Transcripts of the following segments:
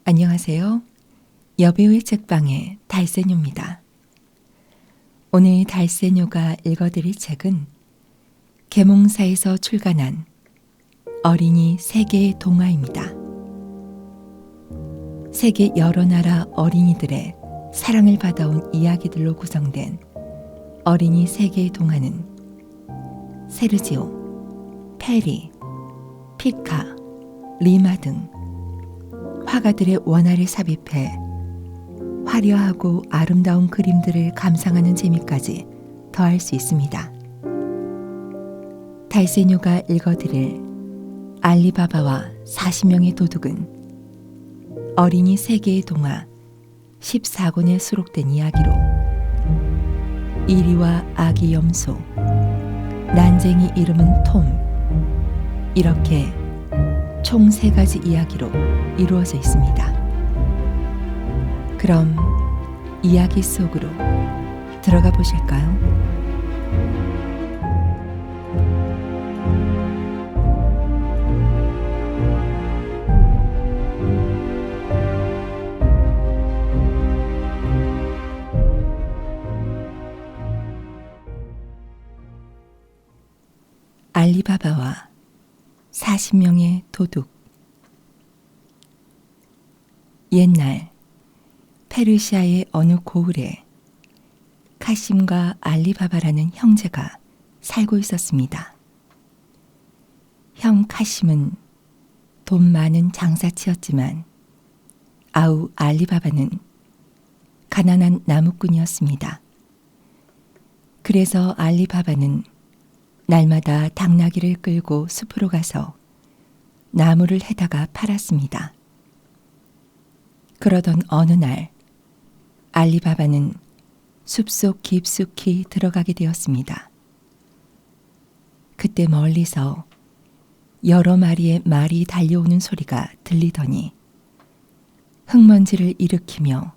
안녕하세요. 여배우의 책방의 달세뇨입니다. 오늘 달세뇨가 읽어드릴 책은 계몽사에서 출간한 어린이 세계의 동화입니다. 세계 여러 나라 어린이들의 사랑을 받아온 이야기들로 구성된 어린이 세계의 동화는 세르지오, 페리, 피카, 리마 등 화가들의 원화를 삽입해 화려하고 아름다운 그림들을 감상하는 재미까지 더할 수 있습니다. 달세뇨가 읽어드릴 알리바바와 40명의 도둑은 어린이 세계의 동화 14권에 수록된 이야기로 이리와 아기 염소, 난쟁이 이름은 톰, 이렇게 총 3가지 이야기로 이루어져 있습니다. 그럼 이야기 속으로 들어가 보실까요? 알리바바와 40명의 도둑. 옛날 페르시아의 어느 고을에 카심과 알리바바라는 형제가 살고 있었습니다. 형 카심은 돈 많은 장사치였지만 아우 알리바바는 가난한 나무꾼이었습니다. 그래서 알리바바는 날마다 당나귀를 끌고 숲으로 가서 나무를 해다가 팔았습니다. 그러던 어느 날 알리바바는 숲속 깊숙이 들어가게 되었습니다. 그때 멀리서 여러 마리의 말이 달려오는 소리가 들리더니 흙먼지를 일으키며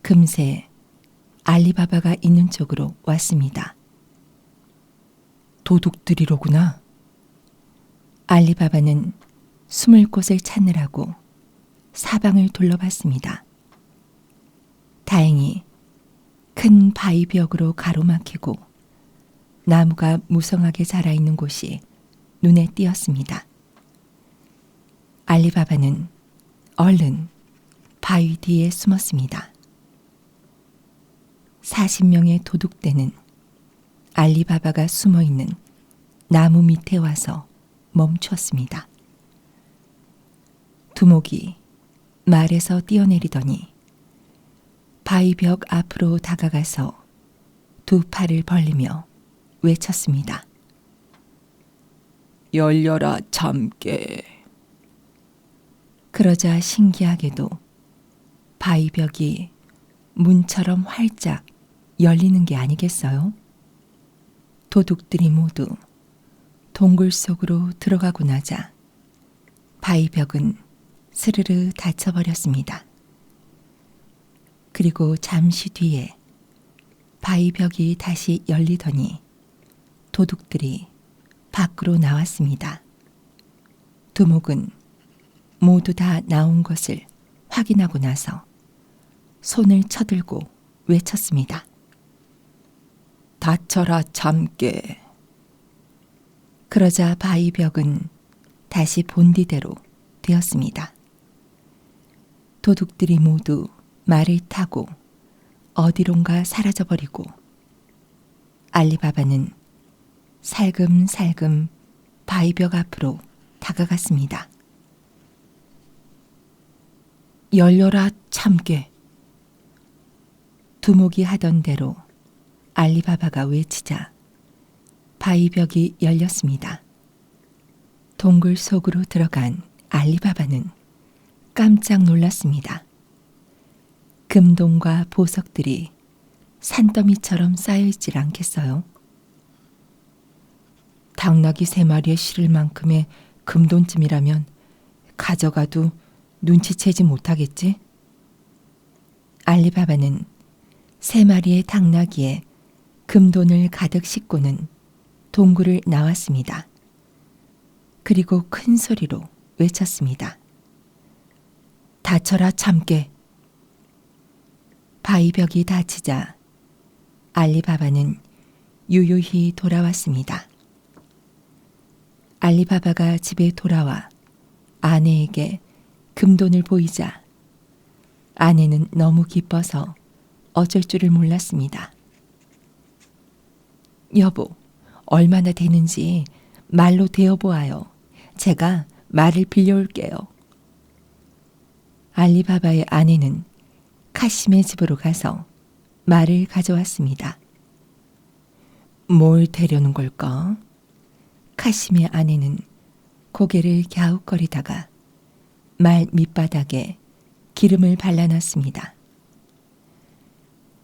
금세 알리바바가 있는 쪽으로 왔습니다. 도둑들이로구나. 알리바바는 숨을 곳을 찾느라고 사방을 둘러봤습니다. 다행히 큰 바위벽으로 가로막히고 나무가 무성하게 자라있는 곳이 눈에 띄었습니다. 알리바바는 얼른 바위 뒤에 숨었습니다. 40명의 도둑대는 알리바바가 숨어있는 나무 밑에 와서 멈추었습니다. 두목이 말에서 뛰어내리더니 바위벽 앞으로 다가가서 두 팔을 벌리며 외쳤습니다. 열려라 참깨. 그러자 신기하게도 바위벽이 문처럼 활짝 열리는 게 아니겠어요? 도둑들이 모두 동굴 속으로 들어가고 나자 바위벽은 스르르 닫혀버렸습니다. 그리고 잠시 뒤에 바위벽이 다시 열리더니 도둑들이 밖으로 나왔습니다. 두목은 모두 다 나온 것을 확인하고 나서 손을 쳐들고 외쳤습니다. 닫혀라 참깨. 그러자 바위벽은 다시 본디대로 되었습니다. 도둑들이 모두 말을 타고 어디론가 사라져버리고 알리바바는 살금살금 바위벽 앞으로 다가갔습니다. 열려라 참깨. 두목이 하던 대로 알리바바가 외치자 바위벽이 열렸습니다. 동굴 속으로 들어간 알리바바는 깜짝 놀랐습니다. 금동과 보석들이 산더미처럼 쌓여있질 않겠어요? 당나귀 3마리에 실을 만큼의 금돈쯤이라면 가져가도 눈치채지 못하겠지? 알리바바는 3마리의 당나귀에 금돈을 가득 싣고는 동굴을 나왔습니다. 그리고 큰 소리로 외쳤습니다. 다쳐라 참깨. 바위벽이 닫히자 알리바바는 유유히 돌아왔습니다. 알리바바가 집에 돌아와 아내에게 금돈을 보이자 아내는 너무 기뻐서 어쩔 줄을 몰랐습니다. 여보, 얼마나 되는지 말로 대어보아요. 제가 말을 빌려올게요. 알리바바의 아내는 카심의 집으로 가서 말을 가져왔습니다. 뭘 대려는 걸까? 카심의 아내는 고개를 갸웃거리다가 말 밑바닥에 기름을 발라놨습니다.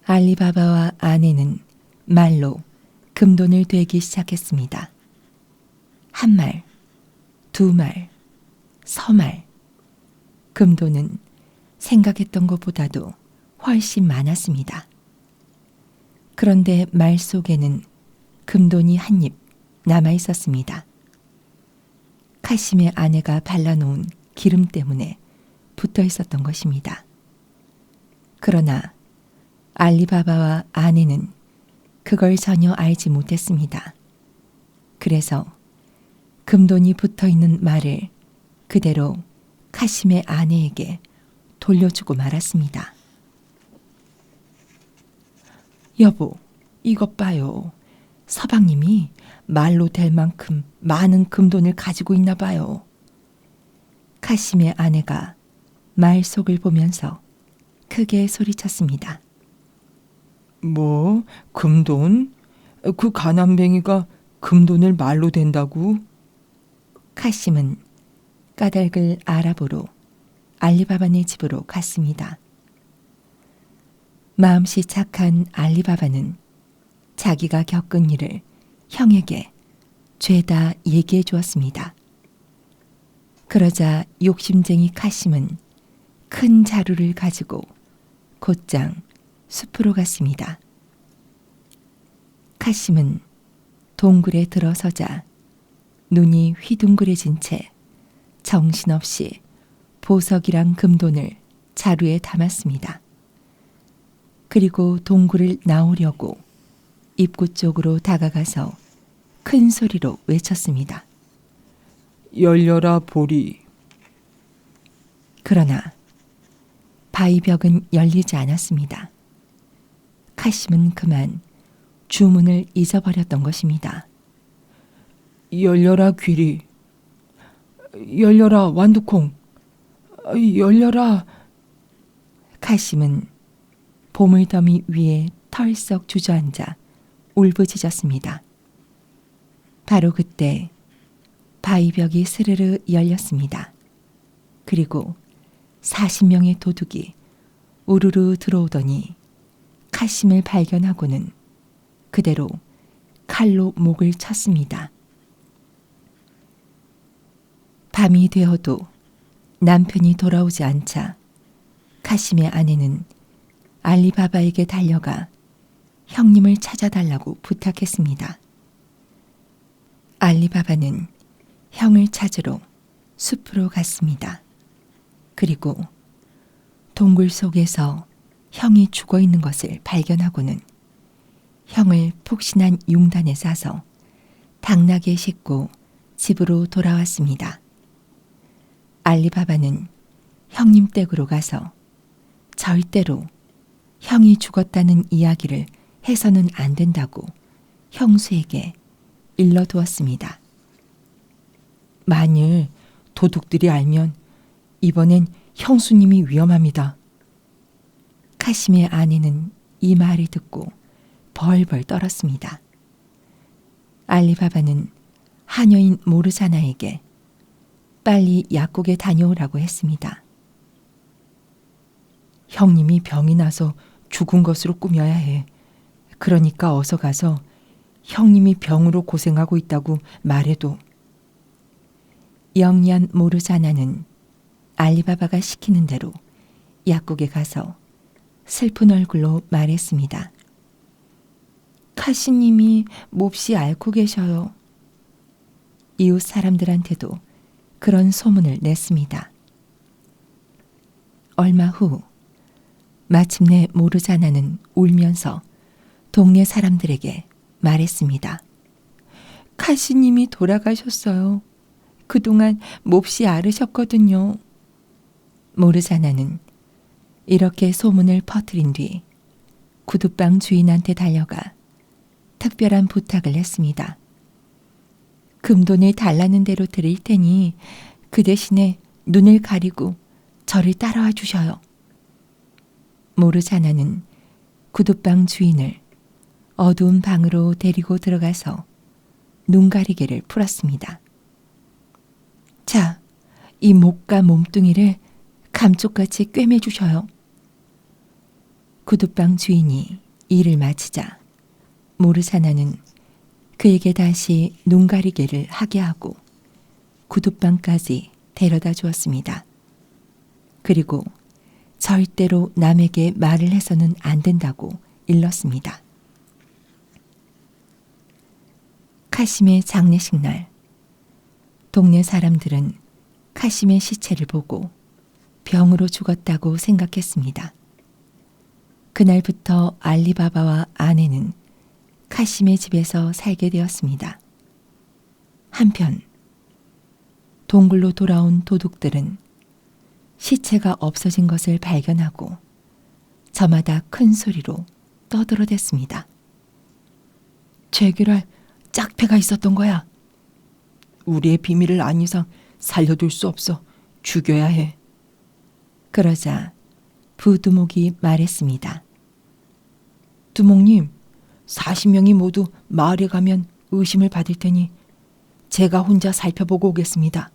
알리바바와 아내는 말로 금돈을 되기 시작했습니다. 한 말, 두 말, 서말. 금돈은 생각했던 것보다도 훨씬 많았습니다. 그런데 말 속에는 금돈이 한 입 남아 있었습니다. 카심의 아내가 발라놓은 기름 때문에 붙어 있었던 것입니다. 그러나 알리바바와 아내는 그걸 전혀 알지 못했습니다. 그래서 금돈이 붙어 있는 말을 그대로 카심의 아내에게 돌려주고 말았습니다. 여보, 이것 봐요. 서방님이 말로 될 만큼 많은 금돈을 가지고 있나 봐요. 카심의 아내가 말 속을 보면서 크게 소리쳤습니다. 뭐? 금돈? 그 가난뱅이가 금돈을 말로 된다고? 카심은 까닭을 알아보러 알리바바네 집으로 갔습니다. 마음씨 착한 알리바바는 자기가 겪은 일을 형에게 죄다 얘기해 주었습니다. 그러자 욕심쟁이 카심은 큰 자루를 가지고 곧장 숲으로 갔습니다. 카심은 동굴에 들어서자 눈이 휘둥그레진 채 정신없이 보석이랑 금돈을 자루에 담았습니다. 그리고 동굴을 나오려고 입구 쪽으로 다가가서 큰 소리로 외쳤습니다. 열려라 보리. 그러나 바위벽은 열리지 않았습니다. 카심은 그만 주문을 잊어버렸던 것입니다. 열려라 귀리. 열려라 완두콩. 열려라. 카심은 보물더미 위에 털썩 주저앉아 울부짖었습니다. 바로 그때 바위벽이 스르르 열렸습니다. 그리고 40명의 도둑이 우르르 들어오더니 카심을 발견하고는 그대로 칼로 목을 쳤습니다. 밤이 되어도 남편이 돌아오지 않자 카심의 아내는 알리바바에게 달려가 형님을 찾아달라고 부탁했습니다. 알리바바는 형을 찾으러 숲으로 갔습니다. 그리고 동굴 속에서 형이 죽어 있는 것을 발견하고는 형을 폭신한 융단에 싸서 당나귀에 싣고 집으로 돌아왔습니다. 알리바바는 형님 댁으로 가서 절대로 형이 죽었다는 이야기를 해서는 안 된다고 형수에게 일러두었습니다. 만일 도둑들이 알면 이번엔 형수님이 위험합니다. 카심의 아내는 이 말을 듣고 벌벌 떨었습니다. 알리바바는 하녀인 모르자나에게 빨리 약국에 다녀오라고 했습니다. 형님이 병이 나서 죽은 것으로 꾸며야 해. 그러니까 어서 가서 형님이 병으로 고생하고 있다고 말해도. 영리한 모르자나는 알리바바가 시키는 대로 약국에 가서 슬픈 얼굴로 말했습니다. 카시님이 몹시 앓고 계셔요. 이웃 사람들한테도 그런 소문을 냈습니다. 얼마 후 마침내 모르자나는 울면서 동네 사람들에게 말했습니다. 카시님이 돌아가셨어요. 그동안 몹시 앓으셨거든요. 모르자나는 이렇게 소문을 퍼뜨린 뒤 구두방 주인한테 달려가 특별한 부탁을 했습니다. 금돈을 달라는 대로 드릴 테니 그 대신에 눈을 가리고 저를 따라와 주셔요. 모르자나는 구두방 주인을 어두운 방으로 데리고 들어가서 눈가리개를 풀었습니다. 자, 이 목과 몸뚱이를 감쪽같이 꿰매주셔요. 구두방 주인이 일을 마치자 모르자나는 그에게 다시 눈가리개를 하게 하고 구두방까지 데려다 주었습니다. 그리고 절대로 남에게 말을 해서는 안 된다고 일렀습니다. 카심의 장례식 날, 동네 사람들은 카심의 시체를 보고 병으로 죽었다고 생각했습니다. 그날부터 알리바바와 아내는 카심의 집에서 살게 되었습니다. 한편 동굴로 돌아온 도둑들은 시체가 없어진 것을 발견하고 저마다 큰 소리로 떠들어댔습니다. 제기랄 짝패가 있었던 거야. 우리의 비밀을 안 이상 살려둘 수 없어. 죽여야 해. 그러자 부두목이 말했습니다. 두목님, 40명이 모두 마을에 가면 의심을 받을 테니 제가 혼자 살펴보고 오겠습니다.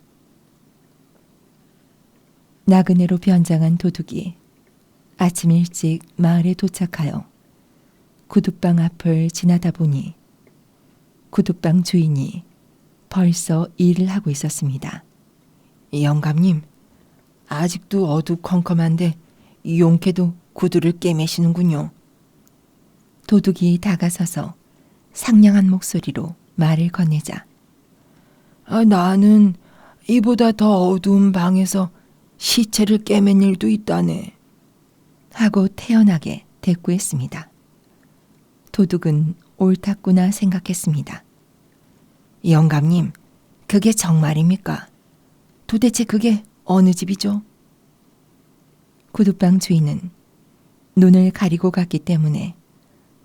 나그네로 변장한 도둑이 아침 일찍 마을에 도착하여 구두방 앞을 지나다 보니 구두방 주인이 벌써 일을 하고 있었습니다. 영감님, 아직도 어두컴컴한데 용케도 구두를 꿰매시는군요. 도둑이 다가서서 상냥한 목소리로 말을 건네자 나는 이보다 더 어두운 방에서 시체를 꿰맨 일도 있다네 하고 태연하게 대꾸했습니다. 도둑은 옳았구나 생각했습니다. 영감님, 그게 정말입니까? 도대체 그게 어느 집이죠? 구두방 주인은 눈을 가리고 갔기 때문에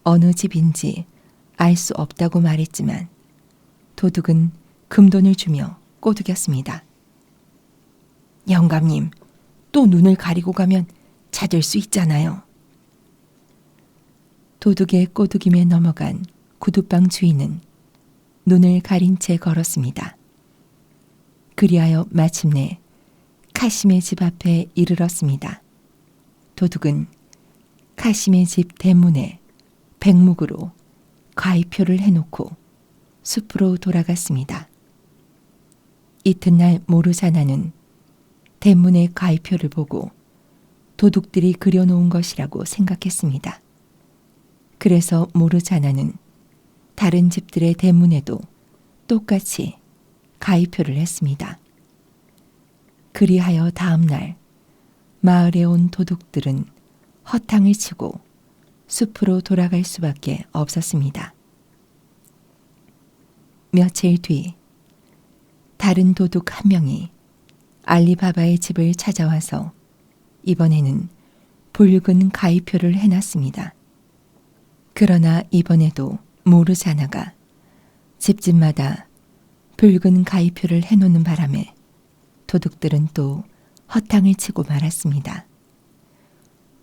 어느 집인지 알 수 없다고 말했지만 도둑은 금돈을 주며 꼬드겼습니다. 영감님, 또 눈을 가리고 가면 찾을 수 있잖아요. 도둑의 꼬드김에 넘어간 구두방 주인은 눈을 가린 채 걸었습니다. 그리하여 마침내 카심의 집 앞에 이르렀습니다. 도둑은 카심의 집 대문에 백묵으로 가위표를 해놓고 숲으로 돌아갔습니다. 이튿날 모르자나는 대문의 가위표를 보고 도둑들이 그려놓은 것이라고 생각했습니다. 그래서 모르자나는 다른 집들의 대문에도 똑같이 가위표를 했습니다. 그리하여 다음 날 마을에 온 도둑들은 허탕을 치고 숲으로 돌아갈 수밖에 없었습니다. 며칠 뒤 다른 도둑 한 명이 알리바바의 집을 찾아와서 이번에는 붉은 가위표를 해놨습니다. 그러나 이번에도 모르자나가 집집마다 붉은 가위표를 해놓는 바람에 도둑들은 또 허탕을 치고 말았습니다.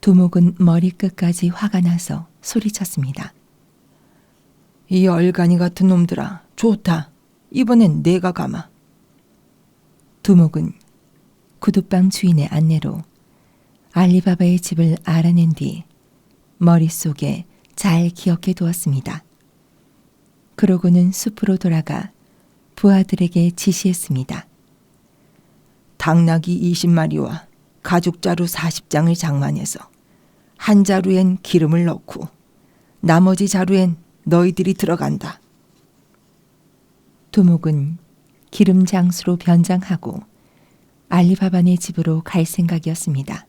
두목은 머리끝까지 화가 나서 소리쳤습니다. 이 얼간이 같은 놈들아, 좋다. 이번엔 내가 가마. 두목은 구두방 주인의 안내로 알리바바의 집을 알아낸 뒤 머릿속에 잘 기억해 두었습니다. 그러고는 숲으로 돌아가 부하들에게 지시했습니다. 당나귀 20마리와 가죽자루 40장을 장만해서 한 자루엔 기름을 넣고 나머지 자루엔 너희들이 들어간다. 두목은 기름 장수로 변장하고 알리바바네 집으로 갈 생각이었습니다.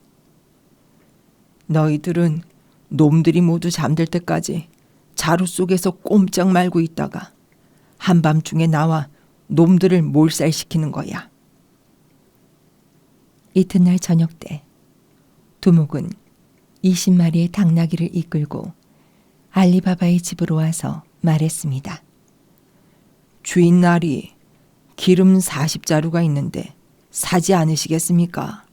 너희들은 놈들이 모두 잠들 때까지 자루 속에서 꼼짝 말고 있다가 한밤중에 나와 놈들을 몰살시키는 거야. 이튿날 저녁 때 두목은 20마리의 당나귀를 이끌고 알리바바의 집으로 와서 말했습니다. 주인날이 기름 40자루가 있는데 사지 않으시겠습니까?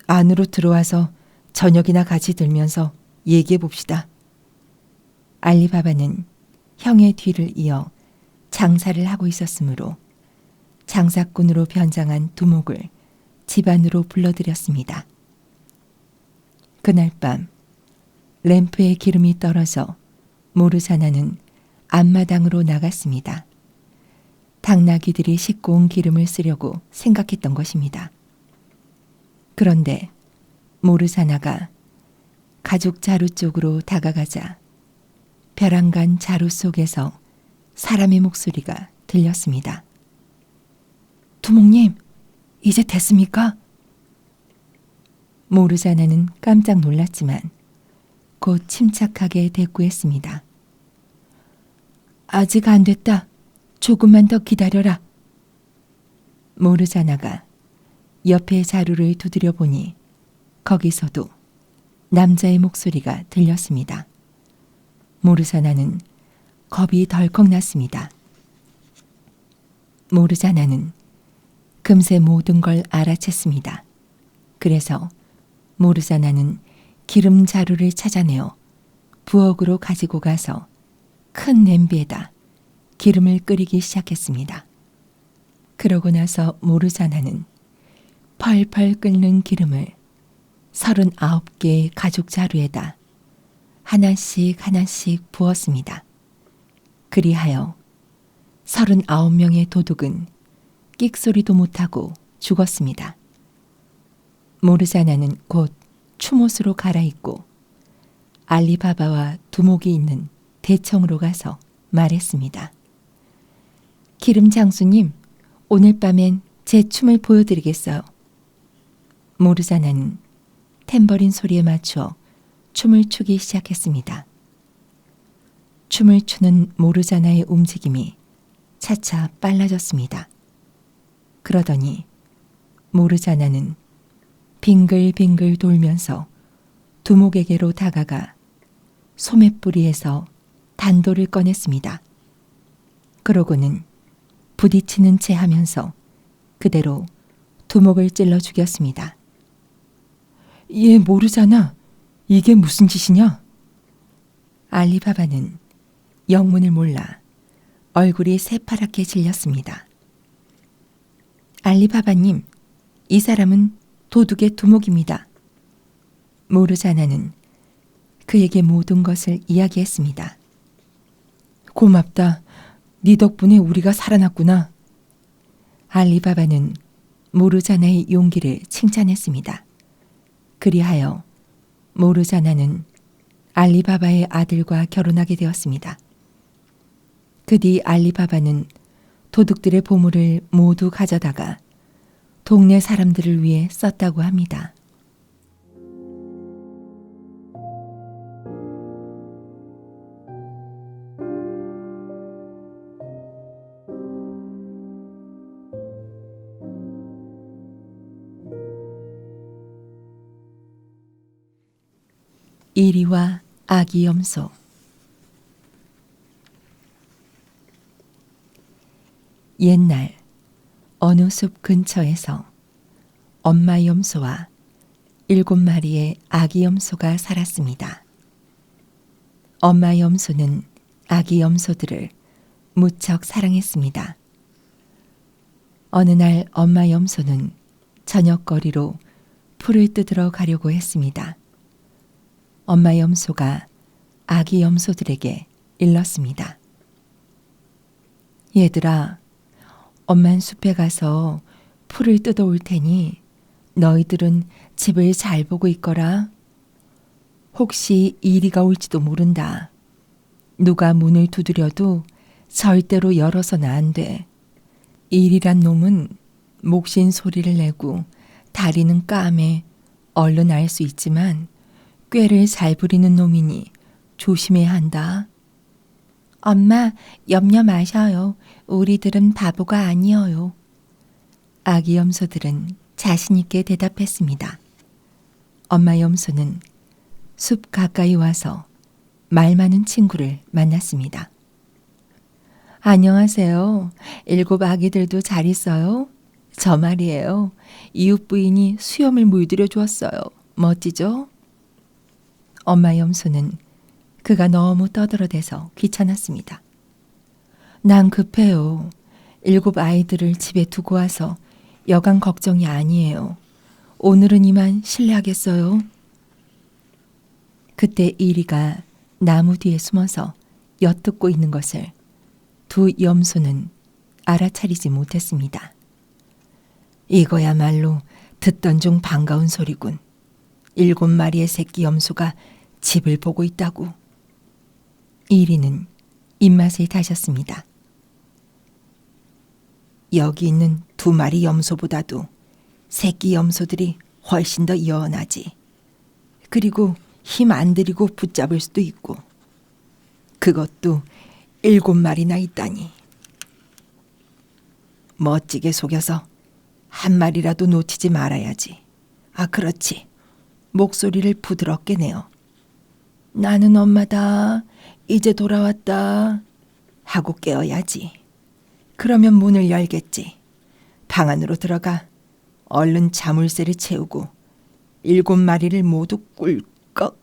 안으로 들어와서 저녁이나 같이 들면서 얘기해 봅시다. 알리바바는 형의 뒤를 이어 장사를 하고 있었으므로 장사꾼으로 변장한 두목을 집 안으로 불러들였습니다. 그날 밤 램프에 기름이 떨어져 모르자나는 앞마당으로 나갔습니다. 당나귀들이 싣고 온 기름을 쓰려고 생각했던 것입니다. 그런데 모르자나가 가죽 자루 쪽으로 다가가자 벼랑간 자루 속에서 사람의 목소리가 들렸습니다. 두목님, 이제 됐습니까? 모르자나는 깜짝 놀랐지만 곧 침착하게 대꾸했습니다. 아직 안 됐다. 조금만 더 기다려라. 모르자나가 옆에 자루를 두드려 보니 거기서도 남자의 목소리가 들렸습니다. 모르자나는 겁이 덜컥 났습니다. 모르자나는 금세 모든 걸 알아챘습니다. 그래서 모르자나는 기름 자루를 찾아내어 부엌으로 가지고 가서 큰 냄비에다 기름을 끓이기 시작했습니다. 그러고 나서 모르자나는 펄펄 끓는 기름을 39개의 가죽 자루에다 하나씩 하나씩 부었습니다. 그리하여 39명의 도둑은 끽소리도 못하고 죽었습니다. 모르자나는 곧 추못으로 갈아입고 알리바바와 두목이 있는 대청으로 가서 말했습니다. 기름 장수님, 오늘 밤엔 제 춤을 보여드리겠어요. 모르자나는 탬버린 소리에 맞추어 춤을 추기 시작했습니다. 춤을 추는 모르자나의 움직임이 차차 빨라졌습니다. 그러더니 모르자나는 빙글빙글 돌면서 두목에게로 다가가 소매뿌리에서 단도를 꺼냈습니다. 그러고는 부딪히는 채 하면서 그대로 두목을 찔러 죽였습니다. 얘 모르잖아. 이게 무슨 짓이냐? 알리바바는 영문을 몰라 얼굴이 새파랗게 질렸습니다. 알리바바님, 이 사람은 도둑의 두목입니다. 모르자나는 그에게 모든 것을 이야기했습니다. 고맙다. 네 덕분에 우리가 살아났구나. 알리바바는 모르자나의 용기를 칭찬했습니다. 그리하여 모르자나는 알리바바의 아들과 결혼하게 되었습니다. 그 뒤 알리바바는 도둑들의 보물을 모두 가져다가 동네 사람들을 위해 썼다고 합니다. 이리와 아기 염소. 옛날 어느 숲 근처에서 엄마 염소와 7마리의 아기 염소가 살았습니다. 엄마 염소는 아기 염소들을 무척 사랑했습니다. 어느 날 엄마 염소는 저녁거리로 풀을 뜯으러 가려고 했습니다. 엄마 염소가 아기 염소들에게 일렀습니다. 얘들아, 엄만 숲에 가서 풀을 뜯어올 테니 너희들은 집을 잘 보고 있거라. 혹시 이리가 올지도 모른다. 누가 문을 두드려도 절대로 열어서는 안 돼. 일이란 놈은 목신 소리를 내고 다리는 까매 얼른 알 수 있지만 꾀를 잘 부리는 놈이니 조심해야 한다. 엄마, 염려 마셔요. 우리들은 바보가 아니어요. 아기 염소들은 자신 있게 대답했습니다. 엄마 염소는 숲 가까이 와서 말 많은 친구를 만났습니다. 안녕하세요. 7 아기들도 잘 있어요? 저 말이에요. 이웃 부인이 수염을 물들여 주었어요. 멋지죠? 엄마 염소는 그가 너무 떠들어대서 귀찮았습니다. 난 급해요. 7 아이들을 집에 두고 와서 여간 걱정이 아니에요. 오늘은 이만 실례하겠어요. 그때 이리가 나무 뒤에 숨어서 엿듣고 있는 것을 두 염소는 알아차리지 못했습니다. 이거야말로 듣던 중 반가운 소리군. 7 마리의 새끼 염소가 집을 보고 있다고. 이리는 입맛을 다셨습니다. 여기 있는 2 마리 염소보다도 새끼 염소들이 훨씬 더 연하지. 그리고 힘 안 들이고 붙잡을 수도 있고. 그것도 7 마리나 있다니. 멋지게 속여서 한 마리라도 놓치지 말아야지. 아, 그렇지. 목소리를 부드럽게 내어. 나는 엄마다. 이제 돌아왔다. 하고 깨어야지. 그러면 문을 열겠지. 방 안으로 들어가 얼른 자물쇠를 채우고 7 마리를 모두 꿀꺽.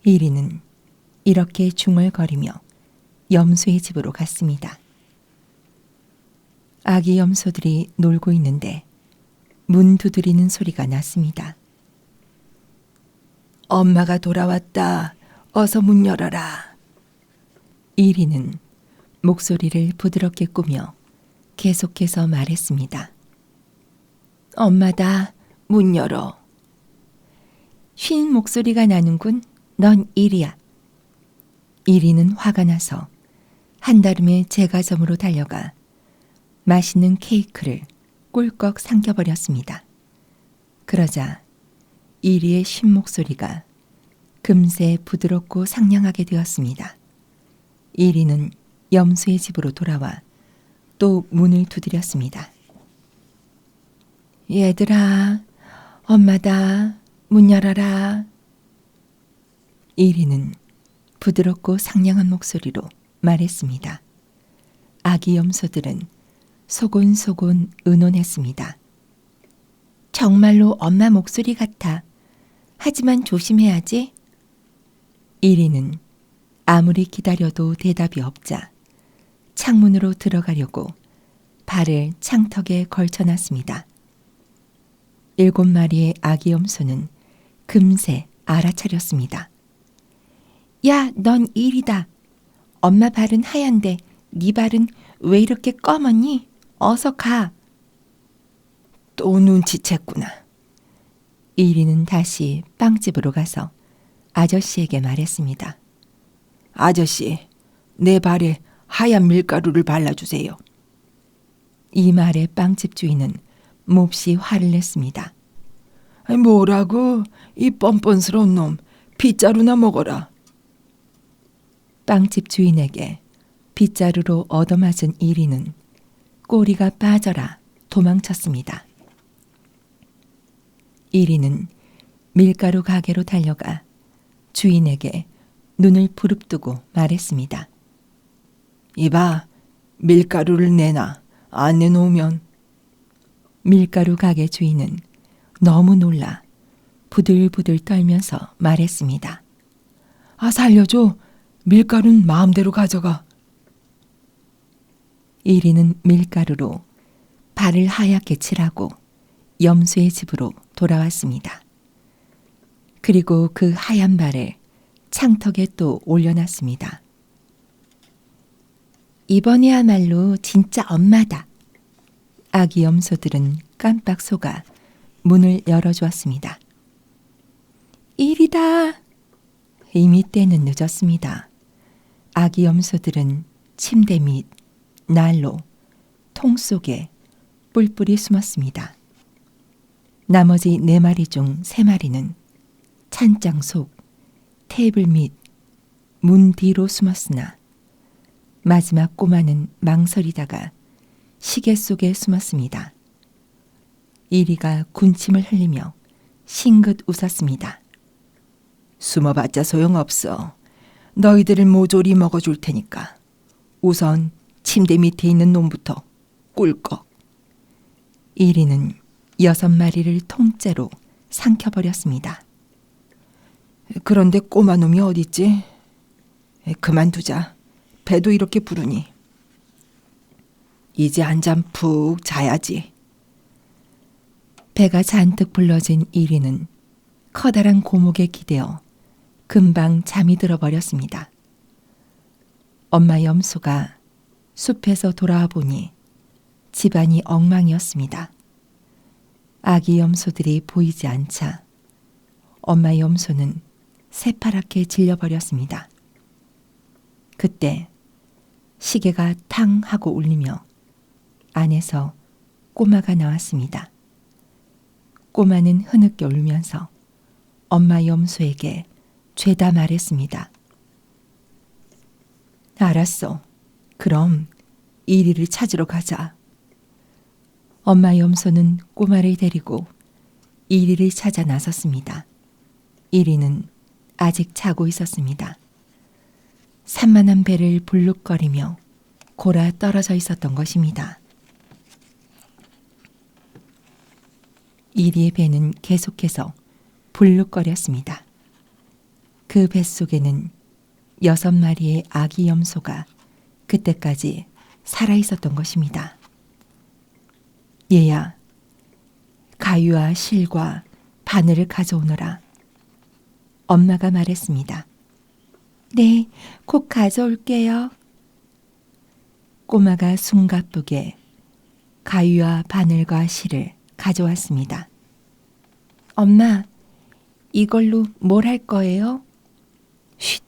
이리는 이렇게 중얼거리며 염소의 집으로 갔습니다. 아기 염소들이 놀고 있는데 문 두드리는 소리가 났습니다. 엄마가 돌아왔다. 어서 문 열어라. 이리는 목소리를 부드럽게 꾸며 계속해서 말했습니다. 엄마다. 문 열어. 쉰 목소리가 나는군. 넌 이리야. 이리는 화가 나서 한달음에 제과점으로 달려가 맛있는 케이크를 꿀꺽 삼켜버렸습니다. 그러자 이리의 쉰 목소리가 금세 부드럽고 상냥하게 되었습니다. 이리는 염소의 집으로 돌아와 또 문을 두드렸습니다. 얘들아, 엄마다. 문 열어라. 이리는 부드럽고 상냥한 목소리로 말했습니다. 아기 염소들은 소곤소곤 의논했습니다. 정말로 엄마 목소리 같아. 하지만 조심해야지. 이리는 아무리 기다려도 대답이 없자 창문으로 들어가려고 발을 창턱에 걸쳐놨습니다. 7 마리의 아기 염소는 금세 알아차렸습니다. 야, 넌 이리다. 엄마 발은 하얀데 네 발은 왜 이렇게 검었니? 어서 가. 또 눈치챘구나. 이리는 다시 빵집으로 가서 아저씨에게 말했습니다. 아저씨, 내 발에 하얀 밀가루를 발라주세요. 이 말에 빵집 주인은 몹시 화를 냈습니다. 뭐라고? 이 뻔뻔스러운 놈, 빗자루나 먹어라. 빵집 주인에게 빗자루로 얻어맞은 이리는 꼬리가 빠져라 도망쳤습니다. 이리는 밀가루 가게로 달려가 주인에게 눈을 부릅뜨고 말했습니다. 이봐, 밀가루를 내놔. 안 내놓으면. 밀가루 가게 주인은 너무 놀라 부들부들 떨면서 말했습니다. 아, 살려줘. 밀가루는 마음대로 가져가. 이리는 밀가루로 발을 하얗게 칠하고 염소의 집으로 돌아왔습니다. 그리고 그 하얀 발을 창턱에 또 올려놨습니다. 이번에야말로 진짜 엄마다. 아기 염소들은 깜빡 속아 문을 열어주었습니다. 이리다. 이미 때는 늦었습니다. 아기 염소들은 침대 밑, 난로, 통 속에 뿔뿔이 숨었습니다. 나머지 4마리 중 3마리는 찬장 속 테이블 및 문 뒤로 숨었으나 마지막 꼬마는 망설이다가 시계 속에 숨었습니다. 이리가 군침을 흘리며 싱긋 웃었습니다. 숨어봤자 소용없어. 너희들을 모조리 먹어줄 테니까 우선 침대 밑에 있는 놈부터 꿀꺽. 이리는 6마리를 통째로 삼켜버렸습니다. 그런데 꼬마 놈이 어딨지? 그만두자. 배도 이렇게 부르니. 이제 한잠 푹 자야지. 배가 잔뜩 불러진 이리는 커다란 고목에 기대어 금방 잠이 들어버렸습니다. 엄마 염소가 숲에서 돌아와 보니 집안이 엉망이었습니다. 아기 염소들이 보이지 않자 엄마 염소는 새파랗게 질려버렸습니다. 그때 시계가 탕 하고 울리며 안에서 꼬마가 나왔습니다. 꼬마는 흐느껴 울면서 엄마 염소에게 죄다 말했습니다. 알았어. 그럼 이리를 찾으러 가자. 엄마 염소는 꼬마를 데리고 이리를 찾아 나섰습니다. 이리는 아직 자고 있었습니다. 산만한 배를 불룩거리며 골아 떨어져 있었던 것입니다. 이리의 배는 계속해서 불룩거렸습니다. 그 뱃속에는 6마리의 아기 염소가 그때까지 살아있었던 것입니다. 얘야, 가위와 실과 바늘을 가져오너라. 엄마가 말했습니다. 네, 곧 가져올게요. 꼬마가 숨가쁘게 가위와 바늘과 실을 가져왔습니다. 엄마, 이걸로 뭘 할 거예요? 쉿!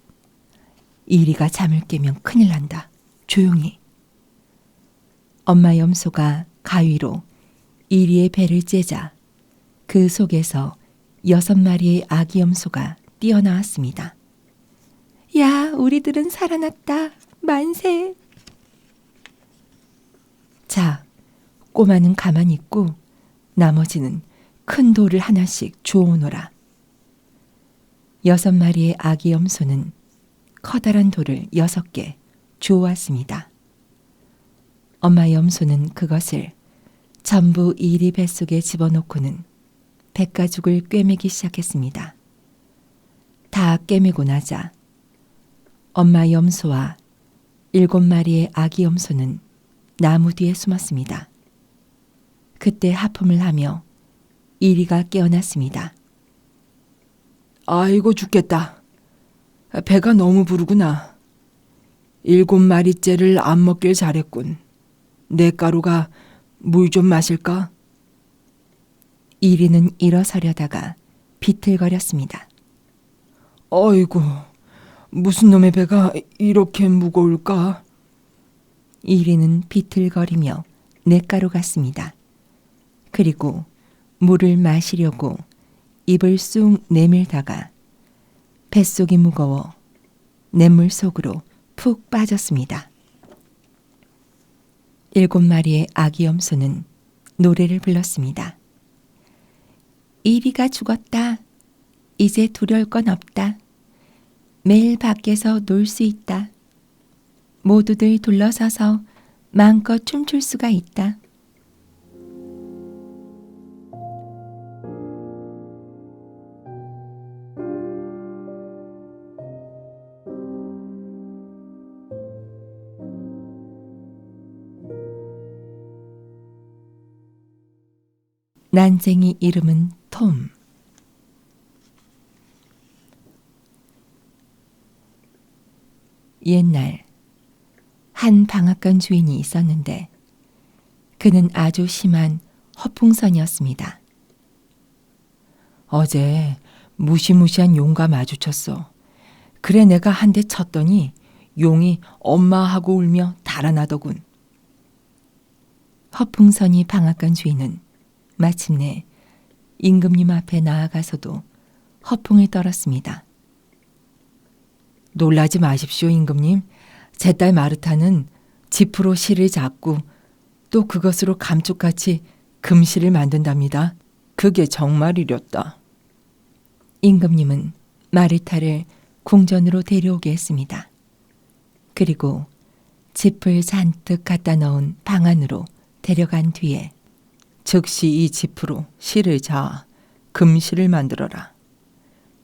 이리가 잠을 깨면 큰일 난다. 조용히. 엄마 염소가 가위로 이리의 배를 째자 그 속에서 6마리의 아기 염소가 뛰어나왔습니다. 야, 우리들은 살아났다. 만세. 자, 꼬마는 가만히 있고 나머지는 큰 돌을 하나씩 주워오너라. 6마리의 아기 염소는 커다란 돌을 6개 주워왔습니다. 엄마 염소는 그것을 전부 이리 뱃속에 집어넣고는 뱃가죽을 꿰매기 시작했습니다. 다 꿰매고 나자 엄마 염소와 7마리의 아기 염소는 나무 뒤에 숨었습니다. 그때 하품을 하며 이리가 깨어났습니다. 아이고 죽겠다. 배가 너무 부르구나. 7마리째를 안 먹길 잘했군. 내 가루가 물 좀 마실까? 이리는 일어서려다가 비틀거렸습니다. 어이구, 무슨 놈의 배가 이렇게 무거울까? 이리는 비틀거리며 냇가로 갔습니다. 그리고 물을 마시려고 입을 쑥 내밀다가 뱃속이 무거워 냇물 속으로 푹 빠졌습니다. 7마리의 아기 염소는 노래를 불렀습니다. 이리가 죽었다. 이제 두려울 건 없다. 매일 밖에서 놀 수 있다. 모두들 둘러서서 마음껏 춤출 수가 있다. 난쟁이 이름은 톰. 옛날 한 방앗간 주인이 있었는데 그는 아주 심한 허풍선이었습니다. 어제 무시무시한 용과 마주쳤어. 그래 내가 한 대 쳤더니 용이 엄마하고 울며 달아나더군. 허풍선이 방앗간 주인은 마침내 임금님 앞에 나아가서도 허풍을 떨었습니다. 놀라지 마십시오, 임금님. 제 딸 마르타는 지프로 실을 잡고 또 그것으로 감쪽같이 금실을 만든답니다. 그게 정말이렸다. 임금님은 마르타를 궁전으로 데려오게 했습니다. 그리고 짚을 잔뜩 갖다 넣은 방 안으로 데려간 뒤에 즉시 이 짚으로 실을 자 금실을 만들어라.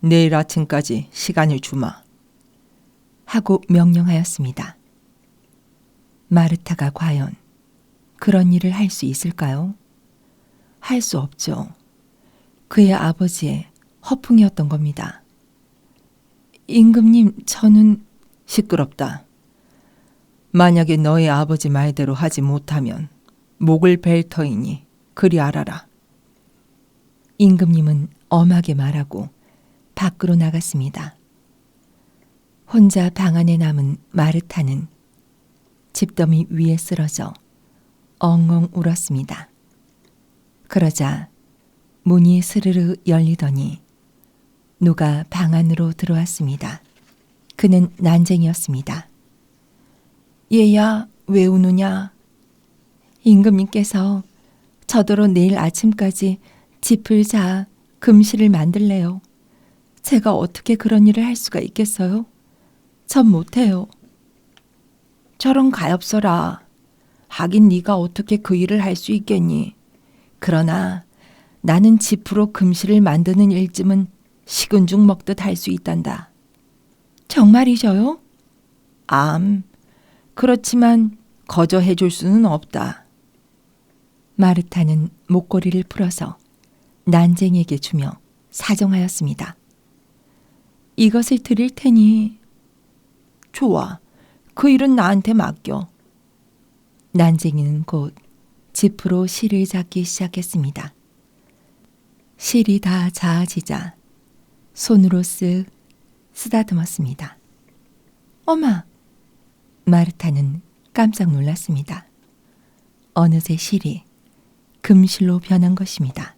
내일 아침까지 시간을 주마. 하고 명령하였습니다. 마르타가 과연 그런 일을 할 수 있을까요? 할 수 없죠. 그의 아버지의 허풍이었던 겁니다. 임금님, 저는 시끄럽다. 만약에 너의 아버지 말대로 하지 못하면 목을 벨 터이니 그리 알아라. 임금님은 엄하게 말하고 밖으로 나갔습니다. 혼자 방 안에 남은 마르타는 집더미 위에 쓰러져 엉엉 울었습니다. 그러자 문이 스르르 열리더니 누가 방 안으로 들어왔습니다. 그는 난쟁이였습니다. 얘야, 왜 우느냐? 임금님께서 저더러 내일 아침까지 짚을 자 금실을 만들래요. 제가 어떻게 그런 일을 할 수가 있겠어요? 전 못해요. 저런 가엾어라. 하긴 네가 어떻게 그 일을 할 수 있겠니? 그러나 나는 짚으로 금실을 만드는 일쯤은 식은 죽 먹듯 할 수 있단다. 정말이셔요? 그렇지만 거저해 줄 수는 없다. 마르타는 목걸이를 풀어서 난쟁이에게 주며 사정하였습니다. 이것을 드릴 테니. 좋아, 그 일은 나한테 맡겨. 난쟁이는 곧 짚으로 실을 잡기 시작했습니다. 실이 다 자아지자 손으로 쓱 쓰다듬었습니다. 어마! 마르타는 깜짝 놀랐습니다. 어느새 실이 금실로 변한 것입니다.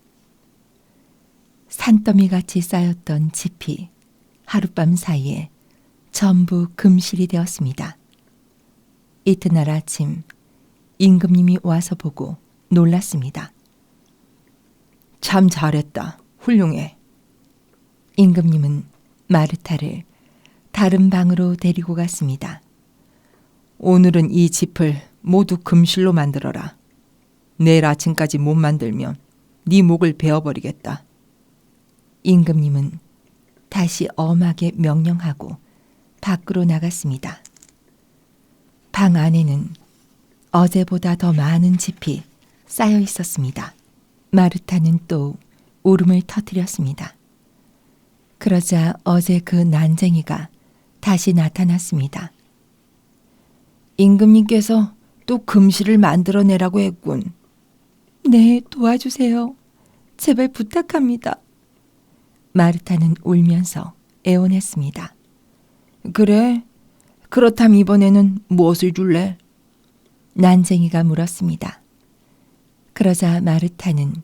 산더미같이 쌓였던 짚이 하룻밤 사이에 전부 금실이 되었습니다. 이튿날 아침 임금님이 와서 보고 놀랐습니다. 참 잘했다. 훌륭해. 임금님은 마르타를 다른 방으로 데리고 갔습니다. 오늘은 이 짚을 모두 금실로 만들어라. 내일 아침까지 못 만들면 네 목을 베어버리겠다. 임금님은 다시 엄하게 명령하고 밖으로 나갔습니다. 방 안에는 어제보다 더 많은 짚이 쌓여 있었습니다. 마르타는 또 울음을 터뜨렸습니다. 그러자 어제 그 난쟁이가 다시 나타났습니다. 임금님께서 또 금실을 만들어내라고 했군. 네, 도와주세요. 제발 부탁합니다. 마르타는 울면서 애원했습니다. 그래? 그렇다면 이번에는 무엇을 줄래? 난쟁이가 물었습니다. 그러자 마르타는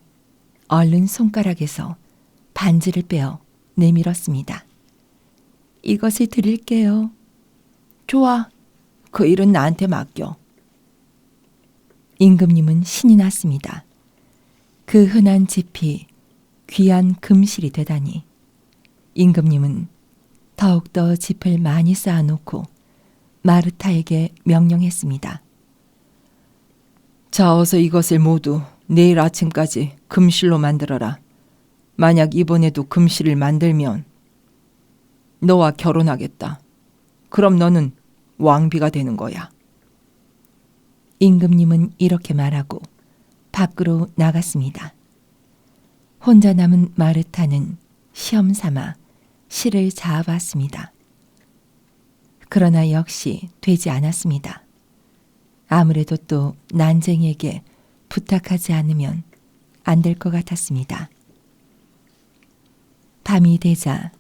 얼른 손가락에서 반지를 빼어 내밀었습니다. 이것을 드릴게요. 좋아. 그 일은 나한테 맡겨. 임금님은 신이 났습니다. 그 흔한 짚이 귀한 금실이 되다니. 임금님은 더욱더 짚을 많이 쌓아놓고 마르타에게 명령했습니다. 자, 어서 이것을 모두 내일 아침까지 금실로 만들어라. 만약 이번에도 금실을 만들면 너와 결혼하겠다. 그럼 너는 왕비가 되는 거야. 임금님은 이렇게 말하고 밖으로 나갔습니다. 혼자 남은 마르타는 시험 삼아 실을 자아봤습니다. 그러나 역시 되지 않았습니다. 아무래도 또 난쟁이에게 부탁하지 않으면 안 될 것 같았습니다. 밤이 되자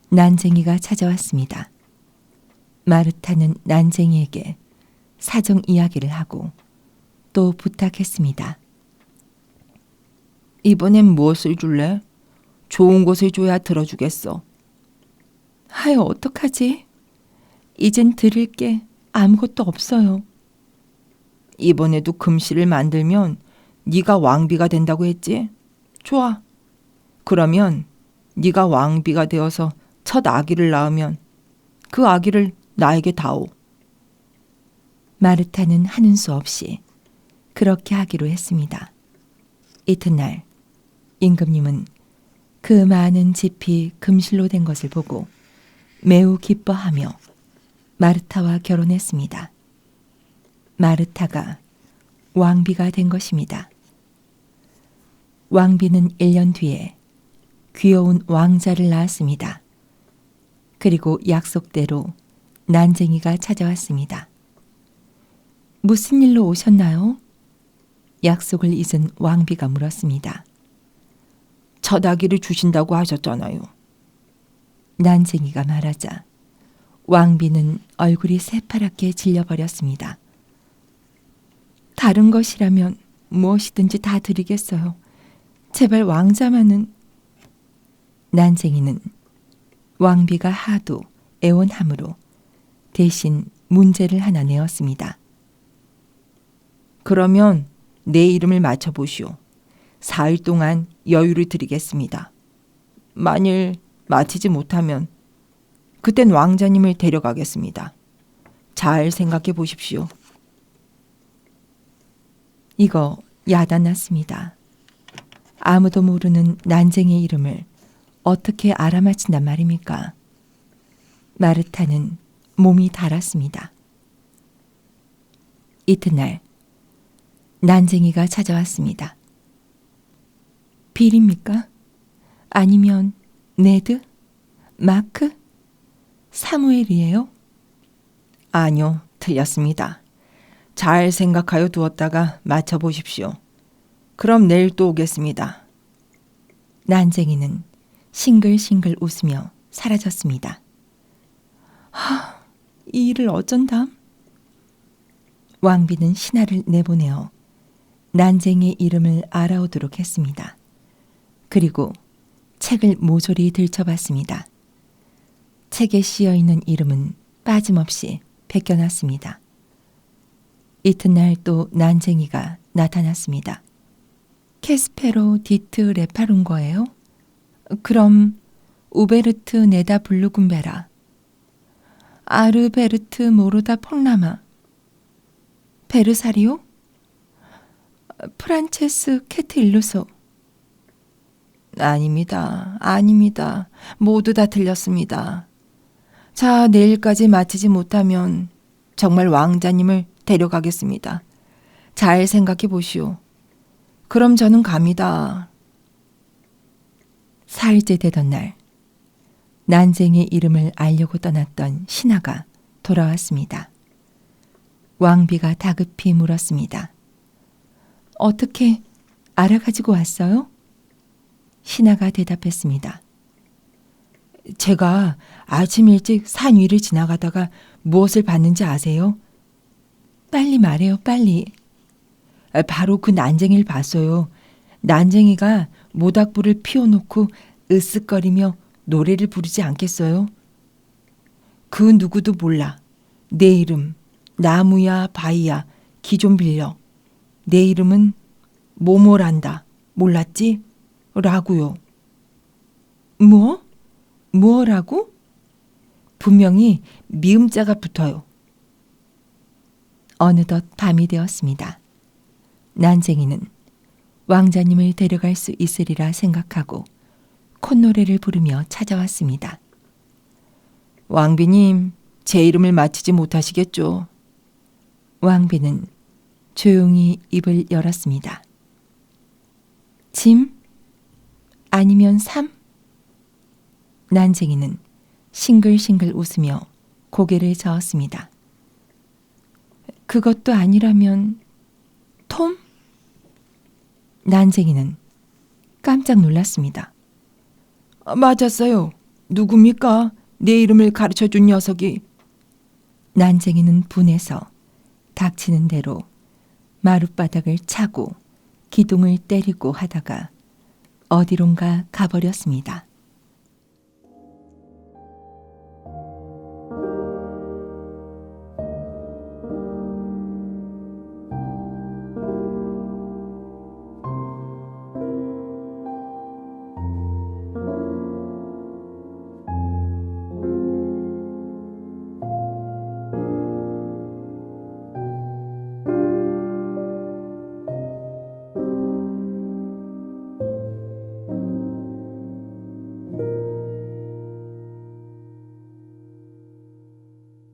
난쟁이가 찾아왔습니다. 마르타는 난쟁이에게 사정 이야기를 하고 또 부탁했습니다. 이번엔 무엇을 줄래? 좋은 것을 줘야 들어주겠어. 하여 어떡하지? 이젠 드릴 게 아무것도 없어요. 이번에도 금실을 만들면 네가 왕비가 된다고 했지? 좋아. 그러면 네가 왕비가 되어서 첫 아기를 낳으면 그 아기를 나에게 다오. 마르타는 하는 수 없이 그렇게 하기로 했습니다. 이튿날 임금님은 그 많은 집이 금실로 된 것을 보고 매우 기뻐하며 마르타와 결혼했습니다. 마르타가 왕비가 된 것입니다. 왕비는 1년 뒤에 귀여운 왕자를 낳았습니다. 그리고 약속대로 난쟁이가 찾아왔습니다. 무슨 일로 오셨나요? 약속을 잊은 왕비가 물었습니다. 첫 아기를 주신다고 하셨잖아요. 난쟁이가 말하자 왕비는 얼굴이 새파랗게 질려버렸습니다. 다른 것이라면 무엇이든지 다 드리겠어요. 제발 왕자만은. 난쟁이는 왕비가 하도 애원함으로 대신 문제를 하나 내었습니다. 그러면 내 이름을 맞춰보시오. 4일 동안 여유를 드리겠습니다. 만일 맞히지 못하면 그땐 왕자님을 데려가겠습니다. 잘 생각해 보십시오. 이거 야단났습니다. 아무도 모르는 난쟁이의 이름을 어떻게 알아맞힌단 말입니까? 마르타는 몸이 달았습니다. 이튿날 난쟁이가 찾아왔습니다. 빌입니까? 아니면 네드? 마크? 사무엘이에요? 아니요, 틀렸습니다. 잘 생각하여 두었다가 맞춰보십시오. 그럼 내일 또 오겠습니다. 난쟁이는 싱글싱글 웃으며 사라졌습니다. 이 일을 어쩐담? 왕비는 신하를 내보내어 난쟁이의 이름을 알아오도록 했습니다. 그리고 책을 모조리 들춰봤습니다. 책에 씌어있는 이름은 빠짐없이 베껴놨습니다. 이튿날 또 난쟁이가 나타났습니다. 캐스페로 디트 레파룬거예요? 그럼 우베르트 네다 블루군베라, 아르베르트 모르다 폴라마, 베르사리오, 프란체스 캐트 일루소. 아닙니다. 모두 다 틀렸습니다. 자, 내일까지 마치지 못하면 정말 왕자님을 데려가겠습니다. 잘 생각해 보시오. 그럼 저는 갑니다. 4일째 되던 날, 난쟁이의 이름을 알려고 떠났던 신하가 돌아왔습니다. 왕비가 다급히 물었습니다. 어떻게 알아가지고 왔어요? 신하가 대답했습니다. 제가 아침 일찍 산 위를 지나가다가 무엇을 봤는지 아세요? 빨리 말해요, 빨리. 바로 그 난쟁이를 봤어요. 난쟁이가 모닥불을 피워놓고 으쓱거리며 노래를 부르지 않겠어요? 그 누구도 몰라. 내 이름, 나무야 바이야, 기 좀 빌려. 내 이름은 모모란다. 몰랐지? 라고요. 뭐? 뭐라고? 분명히 미음자가 붙어요. 어느덧 밤이 되었습니다. 난쟁이는 왕자님을 데려갈 수 있으리라 생각하고 콧노래를 부르며 찾아왔습니다. 왕비님, 제 이름을 맞히지 못하시겠죠? 왕비는 조용히 입을 열었습니다. 짐? 아니면 삼? 난쟁이는 싱글싱글 웃으며 고개를 저었습니다. 그것도 아니라면 톰? 난쟁이는 깜짝 놀랐습니다. 맞았어요. 누굽니까? 내 이름을 가르쳐준 녀석이. 난쟁이는 분해서 닥치는 대로 마룻바닥을 차고 기둥을 때리고 하다가 어디론가 가버렸습니다.